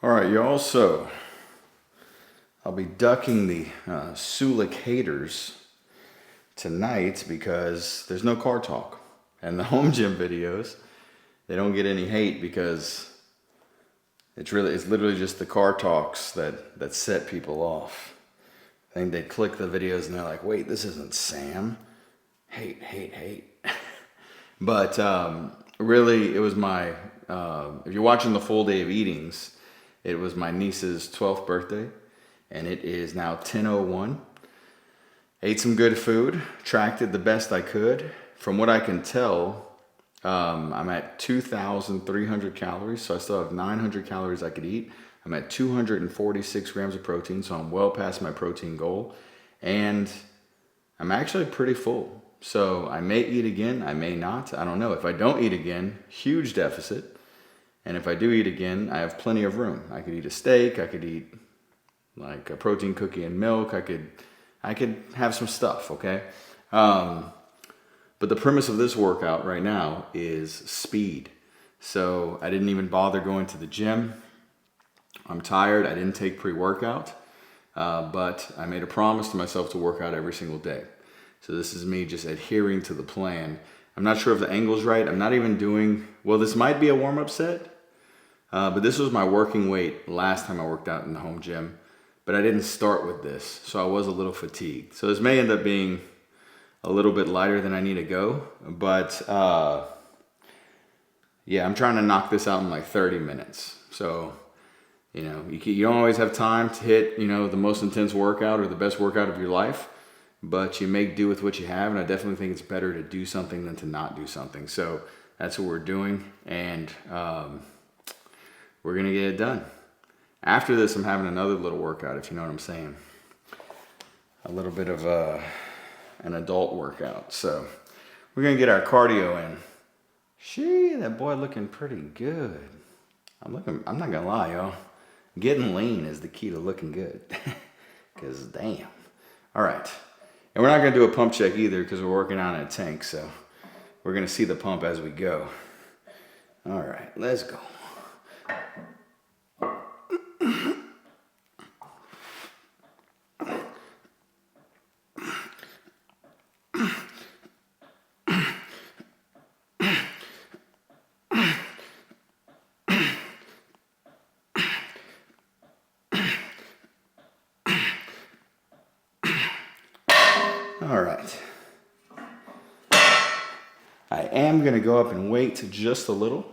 All right, y'all. So I'll be ducking the Sulik haters tonight because there's no car talk, and the home gym videos, they don't get any hate because it's literally just the car talks that set people off. I think they click the videos and they're like, wait, this isn't Sam. Hate, hate, hate. But really, it was my, if you're watching the full day of eatings, it was my niece's 12th birthday, and it is now 10:01. Ate some good food, tracked it the best I could. From what I can tell, I'm at 2,300 calories, so I still have 900 calories I could eat. I'm at 246 grams of protein, so I'm well past my protein goal. And I'm actually pretty full. So I may eat again, I may not. I don't know. If I don't eat again, huge deficit. And if I do eat again, I have plenty of room. I could eat a steak, I could eat like a protein cookie and milk, I could have some stuff, okay? But the premise of this workout right now is speed. So I didn't even bother going to the gym. I'm tired. I didn't take pre-workout, but I made a promise to myself to work out every single day. So this is me just adhering to the plan. I'm not sure if the angle's right. I'm not even doing, well, this might be a warm-up set, but this was my working weight last time I worked out in the home gym, but I didn't start with this, so I was a little fatigued. So this may end up being a little bit lighter than I need to go, but yeah, I'm trying to knock this out in like 30 minutes. So, you don't always have time to hit, the most intense workout or the best workout of your life, but you make do with what you have, and I definitely think it's better to do something than to not do something. So that's what we're doing, and we're gonna get it done. After this, I'm having another little workout, if you know what I'm saying. A little bit of an adult workout. So we're gonna get our cardio in. That boy looking pretty good. I'm not gonna lie, y'all. Getting lean is the key to looking good. Cause damn. All right. And we're not gonna do a pump check either because we're working on a tank. So we're gonna see the pump as we go. All right, let's go. All right. I am going to go up and weight just a little.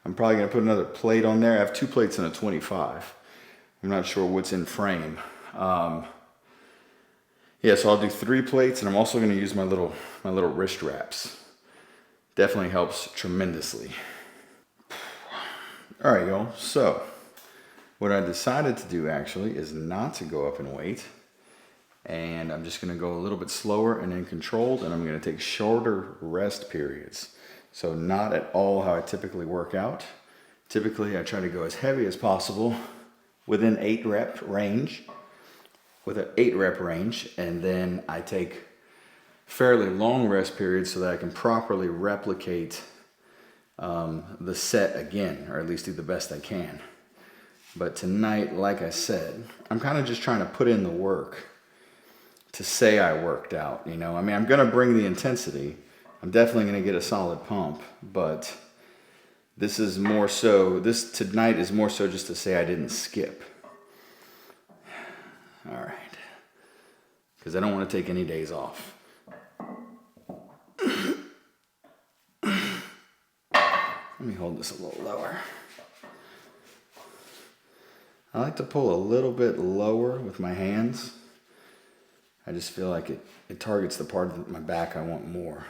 I'm probably going to put another plate on there. I have 2 plates and a 25. I'm not sure what's in frame. Yeah, so I'll do 3 plates, and I'm also going to use my little wrist wraps. Definitely helps tremendously. All right, y'all. So what I decided to do actually is not to go up in weight. And I'm just gonna go a little bit slower and then controlled, and I'm gonna take shorter rest periods. So not at all how I typically work out. Typically I try to go as heavy as possible within 8 rep range, with an 8 rep range, and then I take fairly long rest periods so that I can properly replicate the set again, or at least do the best I can. But tonight, like I said, I'm kind of just trying to put in the work to say I worked out, I mean, I'm going to bring the intensity. I'm definitely going to get a solid pump, but this tonight is more so just to say I didn't skip. All right. Because I don't want to take any days off. Let me hold this a little lower. I like to pull a little bit lower with my hands. I just feel like it targets the part of my back I want more.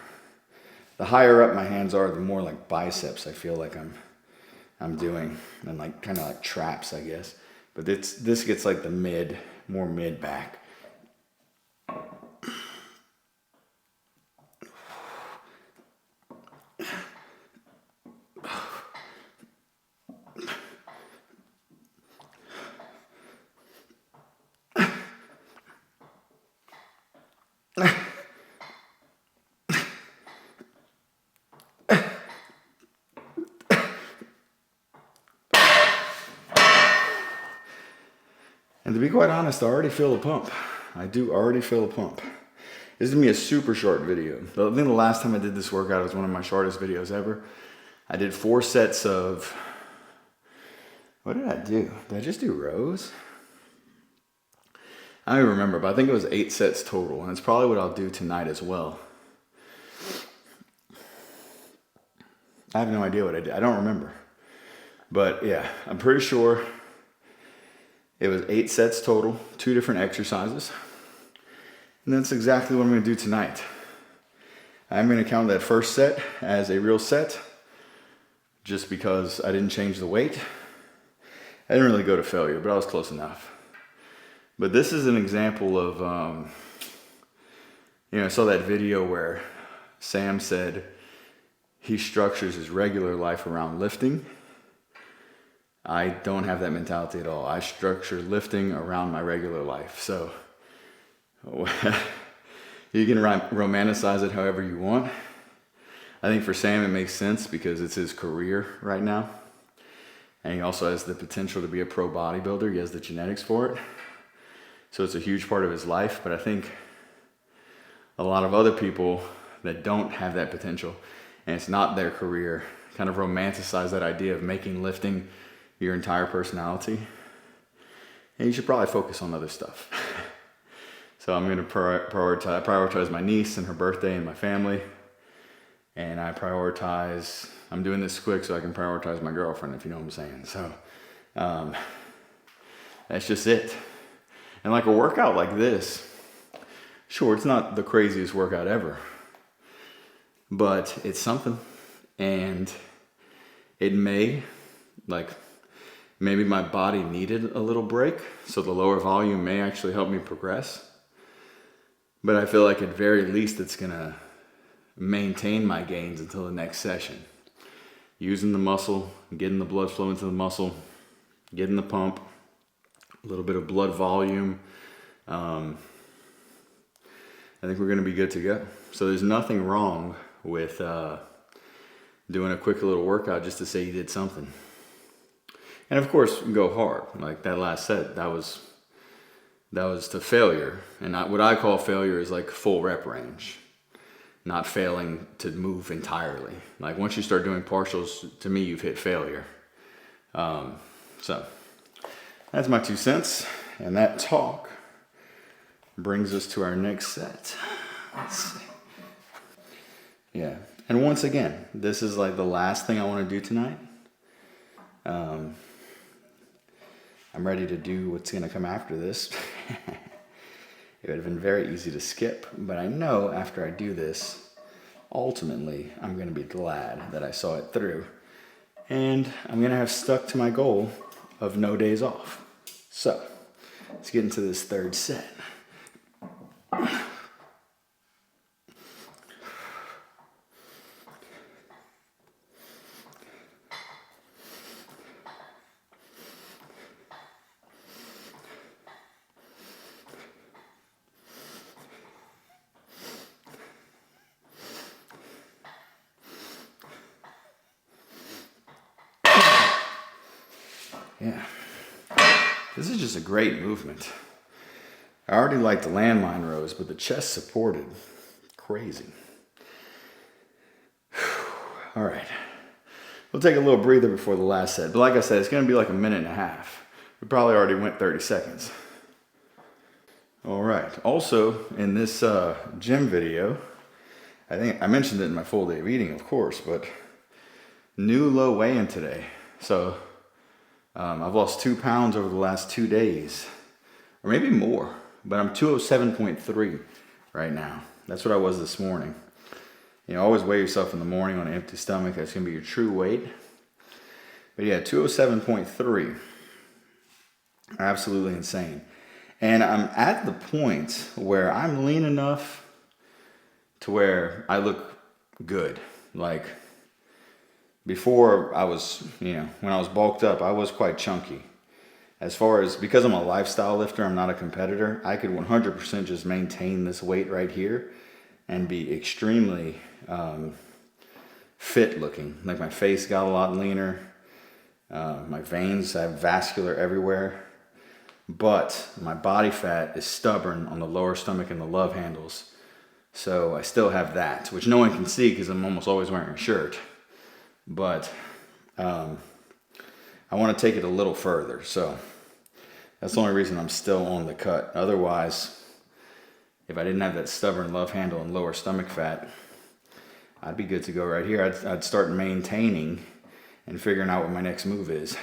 The higher up my hands are, the more like biceps I feel like I'm doing, and like kind of like traps, I guess. But this gets like the more mid back. And to be quite honest, I already feel a pump. I do already feel a pump. This is gonna be a super short video. I think the last time I did this workout was one of my shortest videos ever. I did 4 sets of, what did I do? Did I just do rows? I don't even remember, but I think it was 8 sets total, and it's probably what I'll do tonight as well. I have no idea what I did. I don't remember. But yeah, I'm pretty sure it was 8 sets total, 2 different exercises. And that's exactly what I'm gonna do tonight. I'm gonna count that first set as a real set, just because I didn't change the weight. I didn't really go to failure, but I was close enough. But this is an example of, I saw that video where Sam said he structures his regular life around lifting. I don't have that mentality at all. I structure lifting around my regular life. So you can romanticize it however you want. I think for Sam it makes sense because it's his career right now. And he also has the potential to be a pro bodybuilder. He has the genetics for it. So it's a huge part of his life. But I think a lot of other people that don't have that potential and it's not their career kind of romanticize that idea of making lifting your entire personality. And you should probably focus on other stuff. So I'm going to prioritize my niece and her birthday and my family. And I'm doing this quick so I can prioritize my girlfriend, if you know what I'm saying. So that's just it. And like a workout like this, sure, it's not the craziest workout ever, but it's something. And it maybe my body needed a little break, so the lower volume may actually help me progress. But I feel like at very least it's gonna maintain my gains until the next session. Using the muscle, getting the blood flow into the muscle, getting the pump, a little bit of blood volume. I think we're gonna be good to go. So there's nothing wrong with doing a quick little workout just to say you did something. And of course, go hard. Like that last set, that was to failure. And what I call failure is like full rep range, not failing to move entirely. Like once you start doing partials, to me, you've hit failure. So that's my 2 cents. And that talk brings us to our next set. Let's see. Yeah. And once again, this is like the last thing I want to do tonight. I'm ready to do what's going to come after this. It would have been very easy to skip, but I know after I do this, ultimately, I'm going to be glad that I saw it through. And I'm going to have stuck to my goal of no days off. So, let's get into this third set. Yeah, this is just a great movement. I already like the landmine rows, but the chest supported, crazy. All right, we'll take a little breather before the last set. But like I said, it's gonna be like a minute and a half. We probably already went 30 seconds. All right, also in this gym video, I think I mentioned it in my full day of eating, of course, but new low weigh-in today. So I've lost 2 pounds over the last 2 days, or maybe more, but I'm 207.3 right now. That's what I was this morning. Always weigh yourself in the morning on an empty stomach. That's gonna be your true weight. But yeah, 207.3, absolutely insane. And I'm at the point where I'm lean enough to where I look good. Like, before I was, when I was bulked up, I was quite chunky. As far as, because I'm a lifestyle lifter, I'm not a competitor, I could 100% just maintain this weight right here and be extremely fit looking. Like my face got a lot leaner. My veins, I have vascular everywhere. but my body fat is stubborn on the lower stomach and the love handles. So I still have that, which no one can see because I'm almost always wearing a shirt. But I want to take it a little further. So that's the only reason I'm still on the cut. Otherwise, if I didn't have that stubborn love handle and lower stomach fat, I'd be good to go right here. I'd start maintaining and figuring out what my next move is.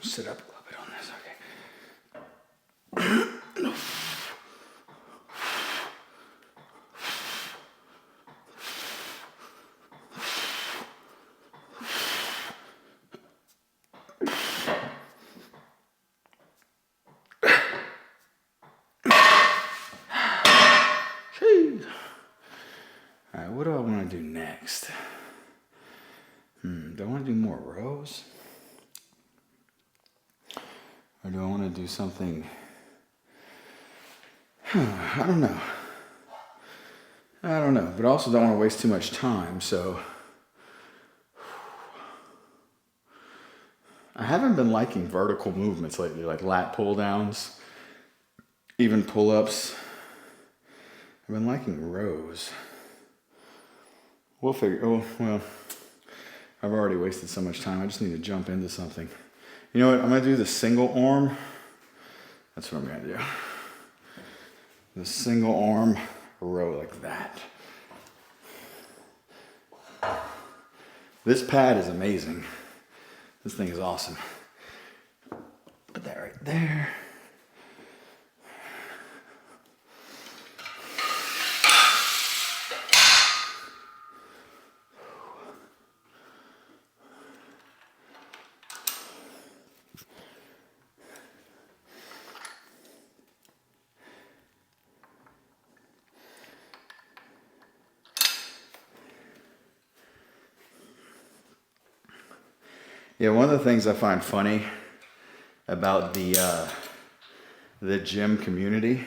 Sit up a little bit on this, okay. All right, what do I want to do next? Do I want to do more rows? Or do I want to do something? I don't know. But I also don't want to waste too much time, so I haven't been liking vertical movements lately, like lat pull downs, even pull-ups. I've been liking rows. We'll figure, well, I've already wasted so much time. I just need to jump into something. You know what, I'm gonna do the single arm. That's what I'm gonna do. The single arm row like that. This pad is amazing. This thing is awesome. Put that right there. Yeah, one of the things I find funny about the gym community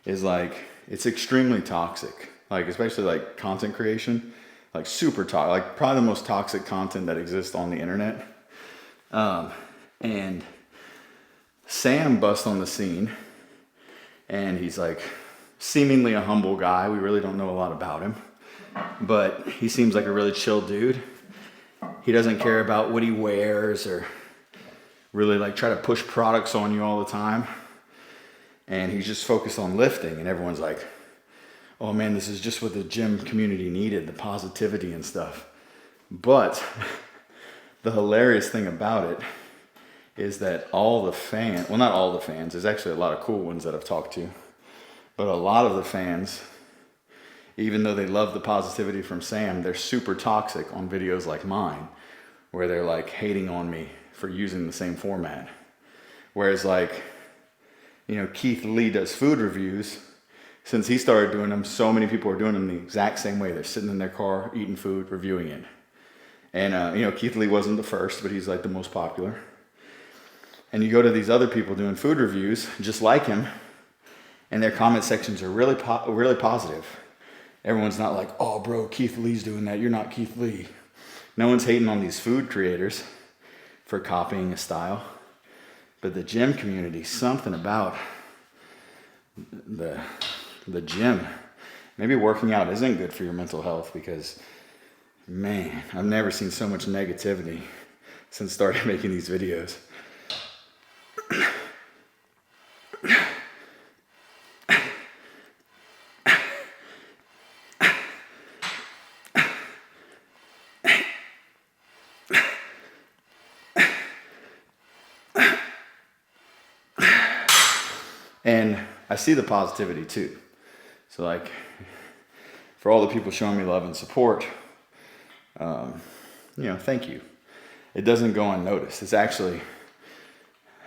is like it's extremely toxic. Like especially like content creation, like super toxic. Like probably the most toxic content that exists on the internet. And Sam busts on the scene, and he's like seemingly a humble guy. We really don't know a lot about him, but he seems like a really chill dude. He doesn't care about what he wears or really like try to push products on you all the time. And he's just focused on lifting, and everyone's like, oh man, this is just what the gym community needed, the positivity and stuff. But the hilarious thing about it is that all the fans, well, not all the fans, there's actually a lot of cool ones that I've talked to, but a lot of the fans, even though they love the positivity from Sam, they're super toxic on videos like mine, where they're like hating on me for using the same format. Whereas like, you know, Keith Lee does food reviews. Since he started doing them, so many people are doing them the exact same way. They're sitting in their car, eating food, reviewing it. And, you know, Keith Lee wasn't the first, but he's like the most popular. And you go to these other people doing food reviews, just like him, and their comment sections are really positive. Everyone's not like, oh, bro, Keith Lee's doing that. You're not Keith Lee. No one's hating on these food creators for copying a style. But the gym community, something about the gym. Maybe working out isn't good for your mental health because, man, I've never seen so much negativity since starting making these videos. And I see the positivity too. So like, for all the people showing me love and support, you know, thank you. It doesn't go unnoticed. It's actually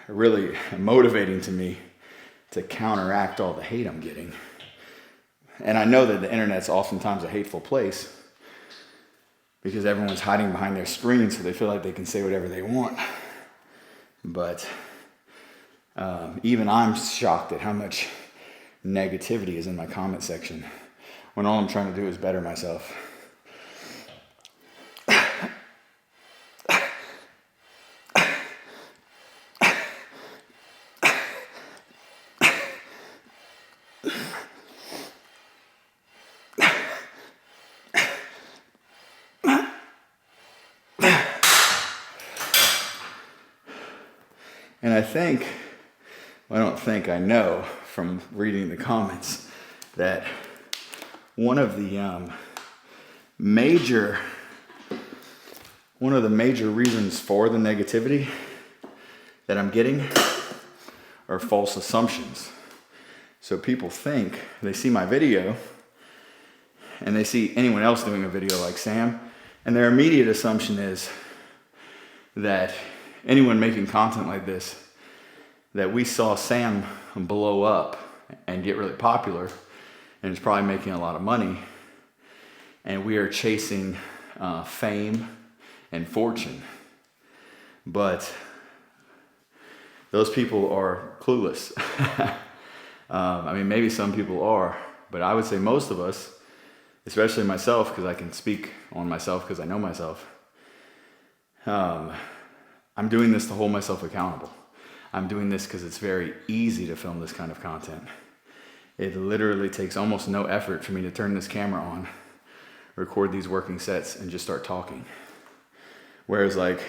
really motivating to me to counteract all the hate I'm getting. And I know that the internet's oftentimes a hateful place because everyone's hiding behind their screen so they feel like they can say whatever they want. But even I'm shocked at how much negativity is in my comment section when all I'm trying to do is better myself. And I think, well, I don't think, I know from reading the comments that one of the major reasons for the negativity that I'm getting are false assumptions. So people think, they see my video and they see anyone else doing a video like Sam, and their immediate assumption is that anyone making content like this, that we saw Sam blow up and get really popular and is probably making a lot of money, and we are chasing fame and fortune. But those people are clueless. I mean, maybe some people are, but I would say most of us, especially myself, because I can speak on myself because I know myself, I'm doing this to hold myself accountable. I'm doing this because it's very easy to film this kind of content. It literally takes almost no effort for me to turn this camera on, record these working sets, and just start talking. Whereas the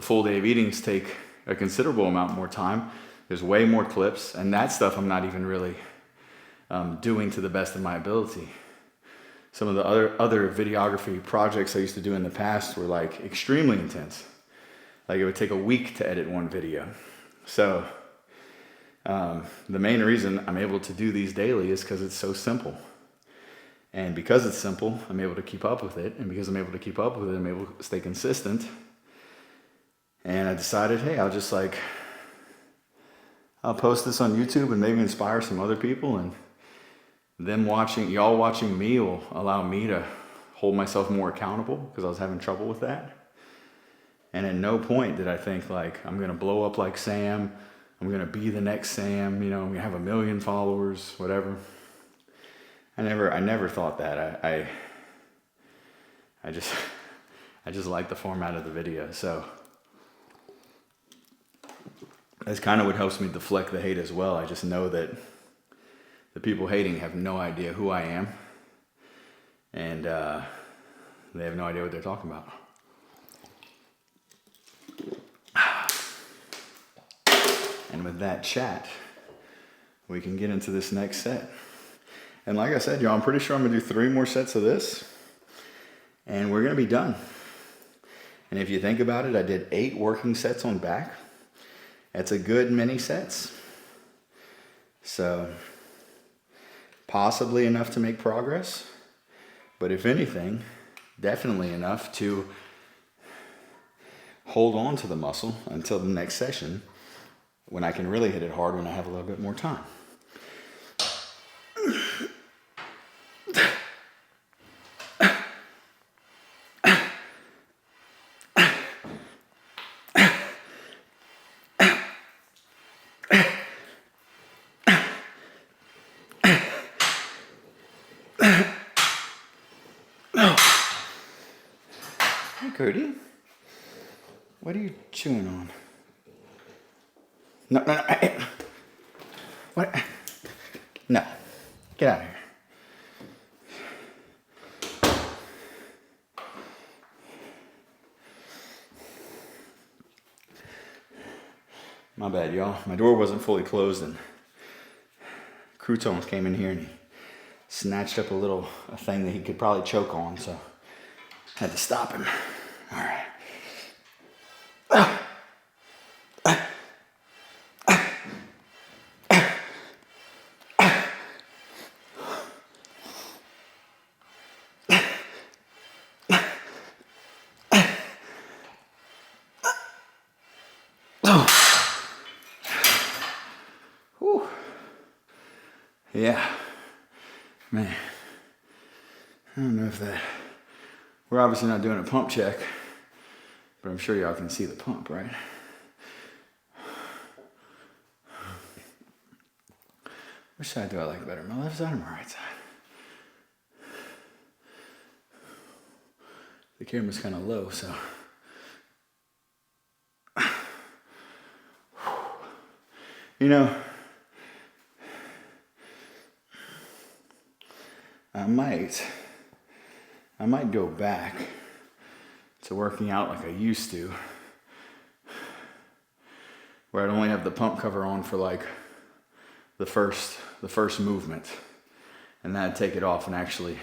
full day of eatings take a considerable amount more time. There's way more clips, and that stuff I'm not even really doing to the best of my ability. Some of the other videography projects I used to do in the past were extremely intense. It would take a week to edit one video. So the main reason I'm able to do these daily is because it's so simple. And because it's simple, I'm able to keep up with it. And because I'm able to keep up with it, I'm able to stay consistent. And I decided, hey, I'll post this on YouTube and maybe inspire some other people, and y'all watching me will allow me to hold myself more accountable, because I was having trouble with that. And at no point did I think I'm gonna blow up like Sam, I'm gonna be the next Sam, I'm gonna have 1 million followers, whatever. I never thought that. I just like the format of the video. So that's kind of what helps me deflect the hate as well. I just know that the people hating have no idea who I am, and they have no idea what they're talking about. And with that chat, we can get into this next set. And like I said, y'all, I'm pretty sure I'm gonna do 3 more sets of this, and we're gonna be done. And if you think about it, I did 8 working sets on back. That's a good many sets. So possibly enough to make progress, but if anything, definitely enough to hold on to the muscle until the next session, when I can really hit it hard when I have a little bit more time. Hey, Cody, what are you chewing on? No. What? No. Get out of here. My bad, y'all. My door wasn't fully closed, and Croutons came in here and he snatched up a thing that he could probably choke on, so I had to stop him. All right. Yeah, man, I don't know if we're obviously not doing a pump check, but I'm sure y'all can see the pump, right? Which side do I like better, my left side or my right side? The camera's kind of low, so. I might go back to working out like I used to, where I'd only have the pump cover on for like the first movement, and then I'd take it off and actually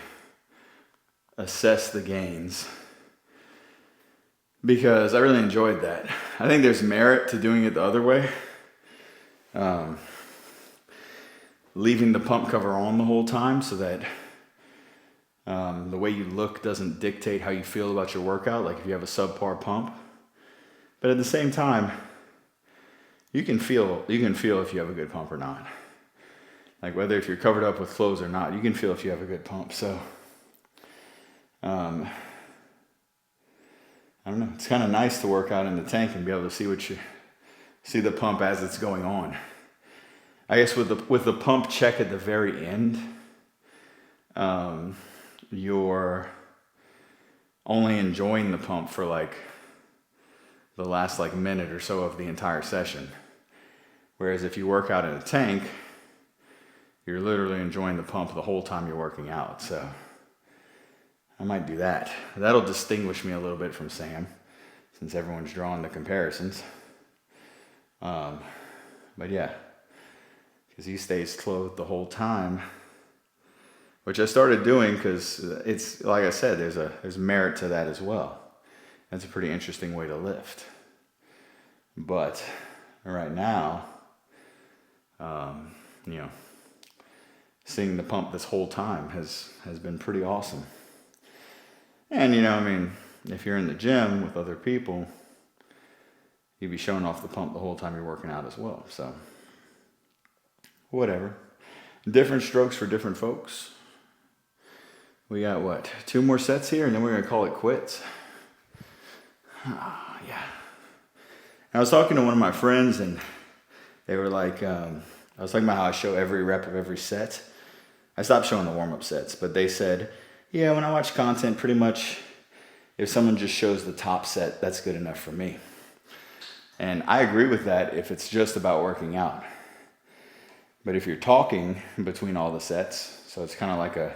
assess the gains, because I really enjoyed that. I think there's merit to doing it the other way. Leaving the pump cover on the whole time so that the way you look doesn't dictate how you feel about your workout, like if you have a subpar pump. But at the same time, you can feel if you have a good pump or not. Like whether if you're covered up with clothes or not, you can feel if you have a good pump. So I don't know. It's kind of nice to work out in the tank and be able to see the pump as it's going on. I guess with the pump check at the very end, you're only enjoying the pump for like the last like minute or so of the entire session. Whereas if you work out in a tank, you're literally enjoying the pump the whole time you're working out. So I might do that. That'll distinguish me a little bit from Sam, since everyone's drawing the comparisons. But yeah, because he stays clothed the whole time, which I started doing because it's, like I said, there's merit to that as well. That's a pretty interesting way to lift. But right now, seeing the pump this whole time has been pretty awesome. And if you're in the gym with other people, you'd be showing off the pump the whole time you're working out as well. So whatever. Different strokes for different folks. We got 2 more sets here, and then we're gonna call it quits. Yeah. I was talking to one of my friends, and they were like, I was talking about how I show every rep of every set. I stopped showing the warm-up sets, but they said, yeah, when I watch content, pretty much if someone just shows the top set, that's good enough for me. And I agree with that if it's just about working out. But if you're talking between all the sets, so it's kind of like a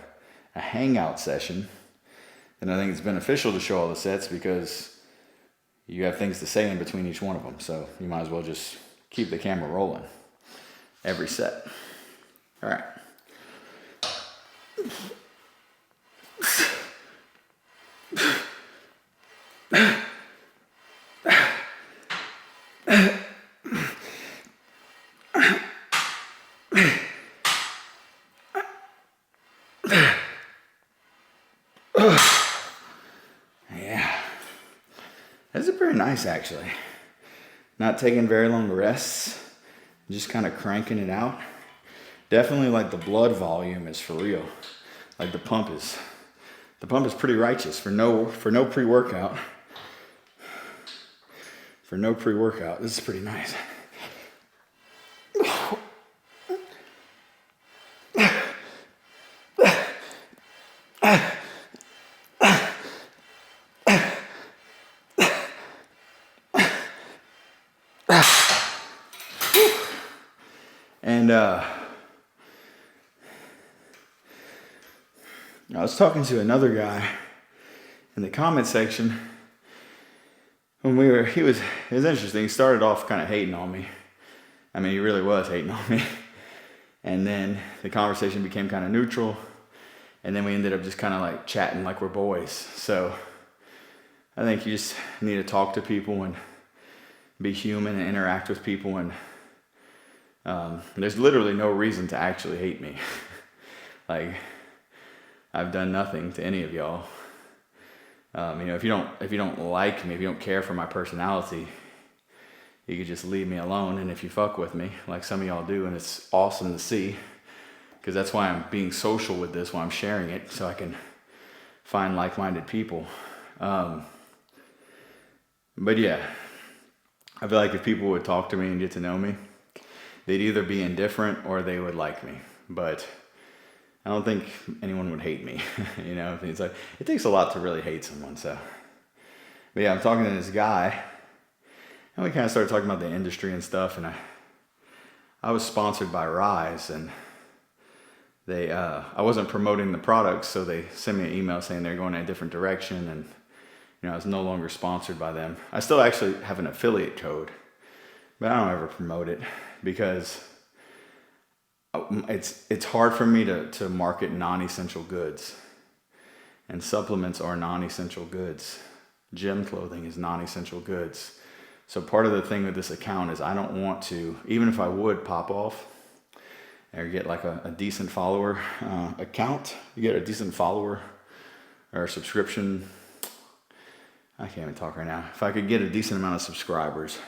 hangout session, then I think it's beneficial to show all the sets because you have things to say in between each one of them. So you might as well just keep the camera rolling every set. All right. Yeah. This is pretty nice, actually. Not taking very long rests, just kind of cranking it out. Definitely like the blood volume is for real. Like the pump is pretty righteous for no pre-workout. For no pre-workout, this is pretty nice. And I was talking to another guy in the comment section when it was interesting. He started off kind of hating on me. I mean, he really was hating on me. And then the conversation became kind of neutral. And then we ended up just kind of like chatting like we're boys. So I think you just need to talk to people and be human and interact with people. And there's literally no reason to actually hate me. Like, I've done nothing to any of y'all. If you don't like me, if you don't care for my personality, you could just leave me alone. And if you fuck with me, like some of y'all do, and it's awesome to see, because that's why I'm being social with this, why I'm sharing it, so I can find like-minded people. But yeah, I feel like if people would talk to me and get to know me, they'd either be indifferent or they would like me. But I don't think anyone would hate me. It's like, it takes a lot to really hate someone. So, but yeah, I'm talking to this guy, and we kind of started talking about the industry and stuff. And I was sponsored by Rise, and they I wasn't promoting the products, so they sent me an email saying they're going in a different direction, and I was no longer sponsored by them. I still actually have an affiliate code, but I don't ever promote it because it's hard for me to market non-essential goods. And supplements are non-essential goods. Gym clothing is non-essential goods. So part of the thing with this account is I don't want to, even if I would pop off or get like a decent follower account, you get a decent follower or subscription. I can't even talk right now. If I could get a decent amount of subscribers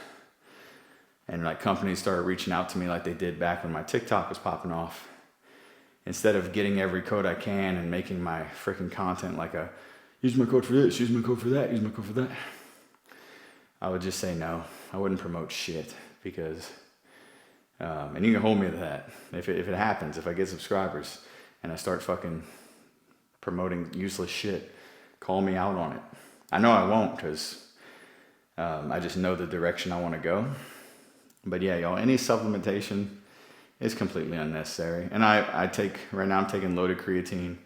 and like companies started reaching out to me like they did back when my TikTok was popping off, instead of getting every code I can and making my freaking content like use my code for this, use my code for that, use my code for that, I would just say no. I wouldn't promote shit because, and you can hold me to that. If it happens, if I get subscribers and I start fucking promoting useless shit, call me out on it. I know I won't because I just know the direction I want to go. But yeah, y'all, any supplementation is completely unnecessary. And right now I'm taking loaded creatine.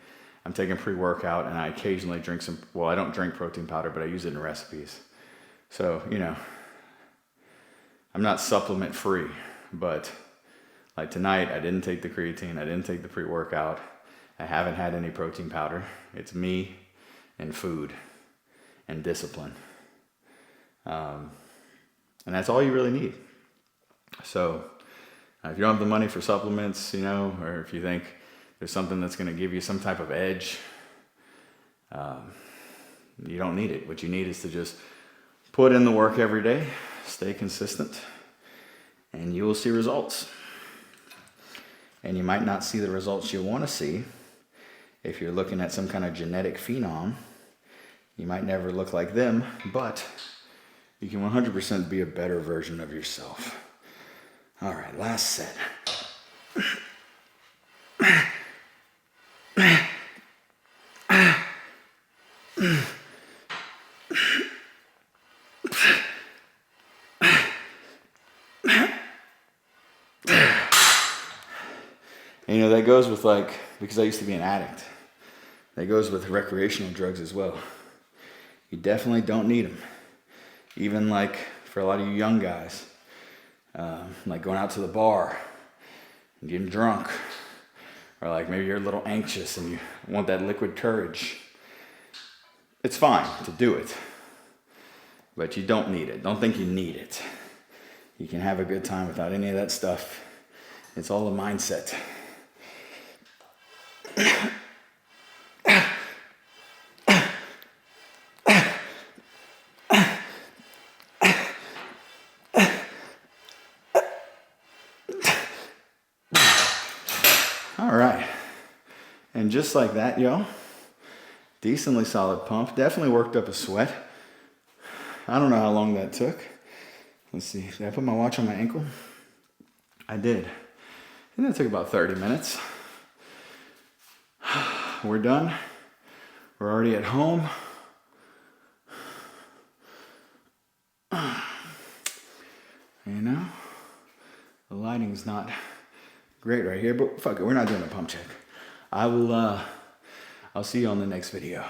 I'm taking pre-workout, and I occasionally drink I don't drink protein powder, but I use it in recipes. So, I'm not supplement free, but like tonight, I didn't take the creatine. I didn't take the pre-workout. I haven't had any protein powder. It's me and food and discipline. And that's all you really need. So if you don't have the money for supplements, or if you think there's something that's going to give you some type of edge, you don't need it. What you need is to just put in the work every day, stay consistent, and you will see results. And you might not see the results you want to see. If you're looking at some kind of genetic phenom, you might never look like them, but you can 100% be a better version of yourself. All right, last set. And that goes with because I used to be an addict, that goes with recreational drugs as well. You definitely don't need them. Even for a lot of you young guys, like going out to the bar and getting drunk, or maybe you're a little anxious and you want that liquid courage. It's fine to do it, but you don't need it. Don't think you need it. You can have a good time without any of that stuff. It's all a mindset. All right. And just like that, yo, decently solid pump. Definitely worked up a sweat. I don't know how long that took. Let's see. Did I put my watch on my ankle? I did. And that took about 30 minutes. We're done. We're already at home. The lighting's not great right here, but fuck it, we're not doing a pump check. I'll see you on the next video.